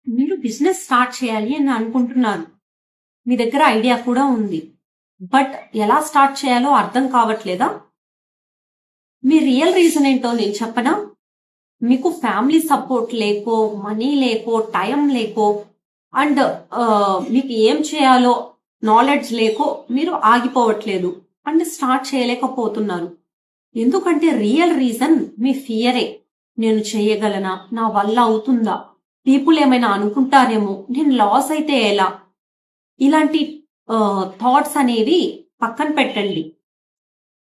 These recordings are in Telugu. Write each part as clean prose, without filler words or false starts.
మీరు బిజినెస్ స్టార్ట్ చేయాలి అని అనుకుంటున్నారు. మీ దగ్గర ఐడియా కూడా ఉంది. బట్ ఎలా స్టార్ట్ చేయాలో అర్థం కావట్లేదా? మీ రియల్ రీజన్ ఏంటో నేను చెప్పనా? మీకు ఫ్యామిలీ సపోర్ట్ లేకో, మనీ లేకో, టైం లేకో అండ్ మీకు ఏం చేయాలో నాలెడ్జ్ లేకో మీరు ఆగిపోవట్లేదు అండ్ స్టార్ట్ చేయలేకపోతున్నారు. ఎందుకంటే రియల్ రీజన్ మీ ఫియరే. నేను చేయగలనా? నా వల్ల అవుతుందా? పీపుల్ ఏమైనా అనుకుంటారేమో, నేను లాస్ అయితే ఎలా? ఇలాంటి థాట్స్ అనేవి పక్కన పెట్టండి.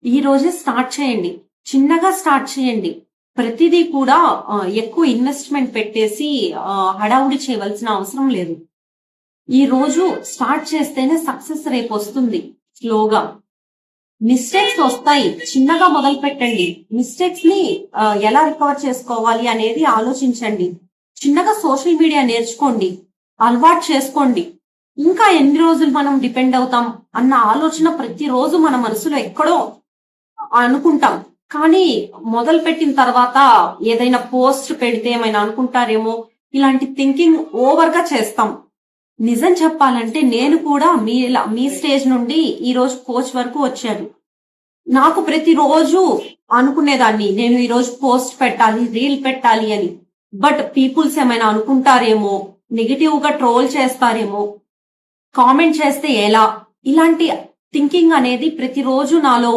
ఈ రోజే స్టార్ట్ చేయండి. చిన్నగా స్టార్ట్ చేయండి. ప్రతిదీ కూడా ఎక్కువ ఇన్వెస్ట్మెంట్ పెట్టేసి హడావుడి చేయవలసిన అవసరం లేదు. ఈ రోజు స్టార్ట్ చేస్తేనే సక్సెస్ రేపు వస్తుంది. స్లోగా మిస్టేక్స్ వస్తాయి. చిన్నగా మొదలు పెట్టండి. మిస్టేక్స్ ని ఎలా రికవర్ చేసుకోవాలి అనేది ఆలోచించండి. చిన్నగా సోషల్ మీడియా నేర్చుకోండి, అలవాటు చేసుకోండి. ఇంకా ఎన్ని రోజులు మనం డిపెండ్ అవుతాం అన్న ఆలోచన ప్రతిరోజు మన మనసులో ఎక్కడో అనుకుంటాం. కానీ మొదలు పెట్టిన తర్వాత ఏదైనా పోస్ట్ పెడితే ఏమైనా అనుకుంటారేమో, ఇలాంటి థింకింగ్ ఓవర్ గా చేస్తాం. నిజం చెప్పాలంటే నేను కూడా మీ స్టేజ్ నుండి ఈ రోజు కోచ్ వరకు వచ్చాను. నాకు ప్రతిరోజు అనుకునేదాన్ని, నేను ఈ రోజు పోస్ట్ పెట్టాలి, రీల్ పెట్టాలి అని. బట్ పీపుల్స్ ఏమైనా అనుకుంటారేమో, నెగిటివ్ గా ట్రోల్ చేస్తారేమో, కామెంట్ చేస్తే ఎలా, ఇలాంటి థింకింగ్ అనేది ప్రతిరోజు నాలో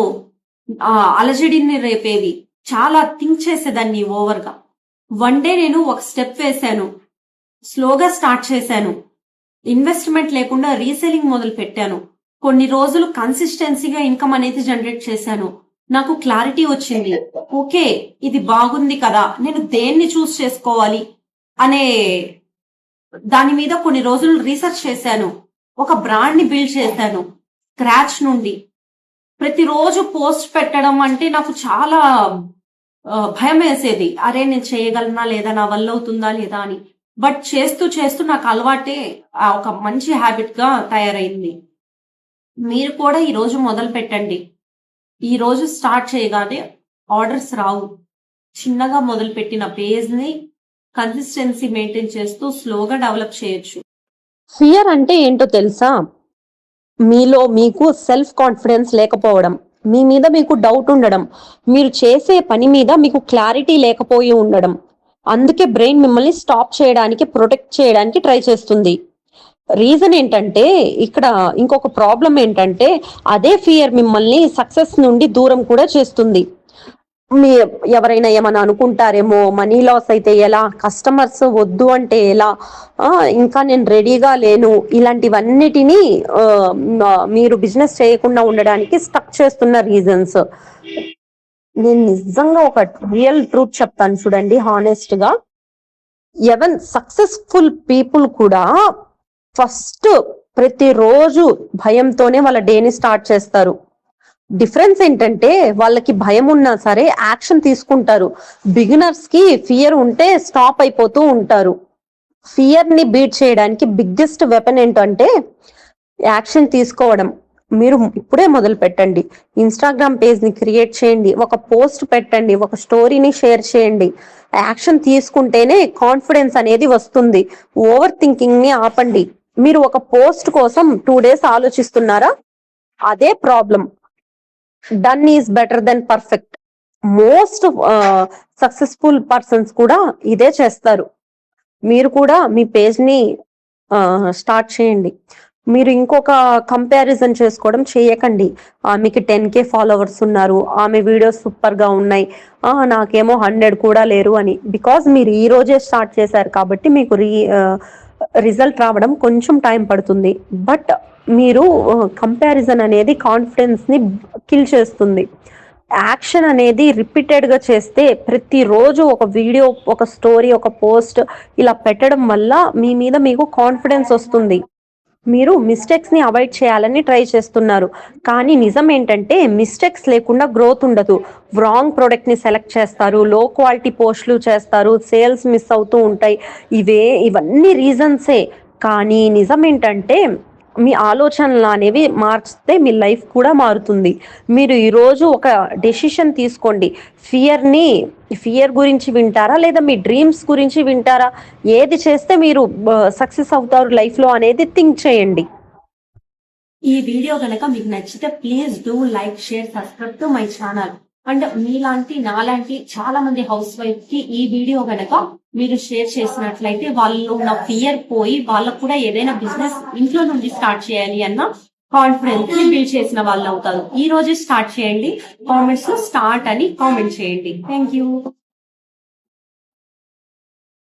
అలజడిని రేపేవి. చాలా థింక్ చేసేదాన్ని ఓవర్ గా. వన్ డే నేను ఒక స్టెప్ వేశాను, స్లోగా స్టార్ట్ చేశాను. ఇన్వెస్ట్మెంట్ లేకుండా రీసెలింగ్ మొదలు పెట్టాను. కొన్ని రోజులు కన్సిస్టెన్సీగా ఇన్కమ్ అనేది జనరేట్ చేశాను. నాకు క్లారిటీ వచ్చింది. ఓకే, ఇది బాగుంది కదా, నేను దేన్ని చూస్ చేసుకోవాలి అనే దాని మీద కొన్ని రోజులు రీసెర్చ్ చేశాను. ఒక బ్రాండ్ ని బిల్డ్ చేశాను స్క్రాచ్ నుండి. ప్రతిరోజు పోస్ట్ పెట్టడం అంటే నాకు చాలా భయం వేసేది. అరే నేను చేయగలనా లేదా, నా వల్ల అవుతుందా లేదా అని. బట్ చేస్తూ చేస్తూ నాకు అలవాటే ఒక మంచి హ్యాబిట్ గా తయారైంది. మీరు కూడా ఈ రోజు మొదలు పెట్టండి. ఈ రోజు స్టార్ట్ చేయగానే ఆర్డర్స్ రావు. చిన్నగా మొదలు పెట్టిన పేజ్ ని కన్సిస్టెన్సీ మెయింటైన్ చేస్తూ స్లోగా డెవలప్ చేయొచ్చు. ఫియర్ అంటే ఏంటో తెలుసా? మీలో మీకు సెల్ఫ్ కాన్ఫిడెన్స్ లేకపోవడం, మీ మీద మీకు డౌట్ ఉండడం, మీరు చేసే పని మీద మీకు క్లారిటీ లేకపోయి ఉండడం. అందుకే బ్రెయిన్ మిమ్మల్ని స్టాప్ చేయడానికి, ప్రొటెక్ట్ చేయడానికి ట్రై చేస్తుంది. రీజన్ ఏంటంటే, ఇక్కడ ఇంకొక ప్రాబ్లం ఏంటంటే, అదే ఫియర్ మిమ్మల్ని సక్సెస్ నుండి దూరం కూడా చేస్తుంది. మీ ఎవరైనా ఏమైనా అనుకుంటారేమో, మనీ లాస్ అయితే ఎలా, కస్టమర్స్ వద్దు అంటే ఎలా, ఇంకా నేను రెడీగా లేను, ఇలాంటివన్నిటినీ మీరు బిజినెస్ చేయకుండా ఉండడానికి స్టక్ చేస్తున్న రీజన్స్. నేను నిజంగా ఒక రియల్ ట్రూత్ చెప్తాను చూడండి, హానెస్ట్ గా. ఎవన్ సక్సెస్ఫుల్ పీపుల్ కూడా ఫస్ట్ ప్రతిరోజు భయంతోనే వాళ్ళ డేని స్టార్ట్ చేస్తారు. డిఫరెన్స్ ఏంటంటే, వాళ్ళకి భయం ఉన్నా సరే యాక్షన్ తీసుకుంటారు. బిగినర్స్ కి ఫియర్ ఉంటే స్టాప్ అయిపోతూ ఉంటారు. ఫియర్ ని బీట్ చేయడానికి బిగ్గెస్ట్ వెపన్ ఏంటంటే యాక్షన్ తీసుకోవడం. మీరు ఇప్పుడే మొదలు పెట్టండి. ఇన్స్టాగ్రామ్ పేజ్ ని క్రియేట్ చేయండి, ఒక పోస్ట్ పెట్టండి, ఒక స్టోరీని షేర్ చేయండి. యాక్షన్ తీసుకుంటేనే కాన్ఫిడెన్స్ అనేది వస్తుంది. ఓవర్ థింకింగ్ ని ఆపండి. మీరు ఒక పోస్ట్ కోసం 2 days ఆలోచిస్తున్నారా? అదే problem. Done is better than perfect. Most successful persons కూడా ఇదే చేస్తారు. మీరు కూడా మీ పేజ్ ని స్టార్ట్ చేయండి. మీరు ఇంకొక కంపారిజన్ చేసుకోవడం చేయకండి. మీకు 10K ఫాలోవర్స్ ఉన్నారు, ఆమె వీడియోస్ సూపర్ గా ఉన్నాయి, నాకేమో 100 కూడా లేరు అని. బికాజ్ మీరు ఈ రోజే స్టార్ట్ చేశారు కాబట్టి మీకు రిజల్ట్ రావడం కొంచెం టైం పడుతుంది. బట్ మీరు కంపారిజన్ అనేది కాన్ఫిడెన్స్ ని కిల్ చేస్తుంది. యాక్షన్ అనేది రిపీటెడ్ గా చేస్తే, ప్రతిరోజు ఒక వీడియో, ఒక స్టోరీ, ఒక పోస్ట్ ఇలా పెట్టడం వల్ల మీ మీద మీకు కాన్ఫిడెన్స్ వస్తుంది. మీరు మిస్టేక్స్ ని అవాయిడ్ చేయాలని ట్రై చేస్తున్నారు. కానీ నిజం ఏంటంటే, మిస్టేక్స్ లేకుండా గ్రోత్ ఉండదు. రాంగ్ ప్రోడక్ట్ ని సెలెక్ట్ చేస్తారు, లో క్వాలిటీ పోస్టులు చేస్తారు, సేల్స్ మిస్ అవుతూ ఉంటాయి. ఇవన్నీ రీజన్సే. కానీ నిజం ఏంటంటే, మీ ఆలోచనలు అనేవి మార్చితే మీ లైఫ్ కూడా మారుతుంది. మీరు ఈరోజు ఒక డెసిషన్ తీసుకోండి. ఫియర్ గురించి వింటారా లేదా మీ డ్రీమ్స్ గురించి వింటారా? ఏది చేస్తే మీరు సక్సెస్ అవుతారు లైఫ్లో అనేది థింక్ చేయండి. ఈ వీడియో గనక మీకు నచ్చితే please do like, share, subscribe to my channel. And మీలాంటి నాలాంటి చాలా మంది హౌస్ వైఫ్ కి ఈ వీడియో గనక మీరు షేర్ చేసినట్లయితే వాళ్ళు ఉన్న ఫియర్ పోయి వాళ్ళకు కూడా ఏదైనా బిజినెస్ ఇంట్లో నుండి స్టార్ట్ చేయాలి అన్న కాన్ఫిడెన్స్ ని బిల్డ్ చేసిన వాళ్ళు అవుతారు. ఈ రోజే స్టార్ట్ చేయండి. కామెంట్స్ లో స్టార్ట్ అని కామెంట్ చేయండి. Thank you.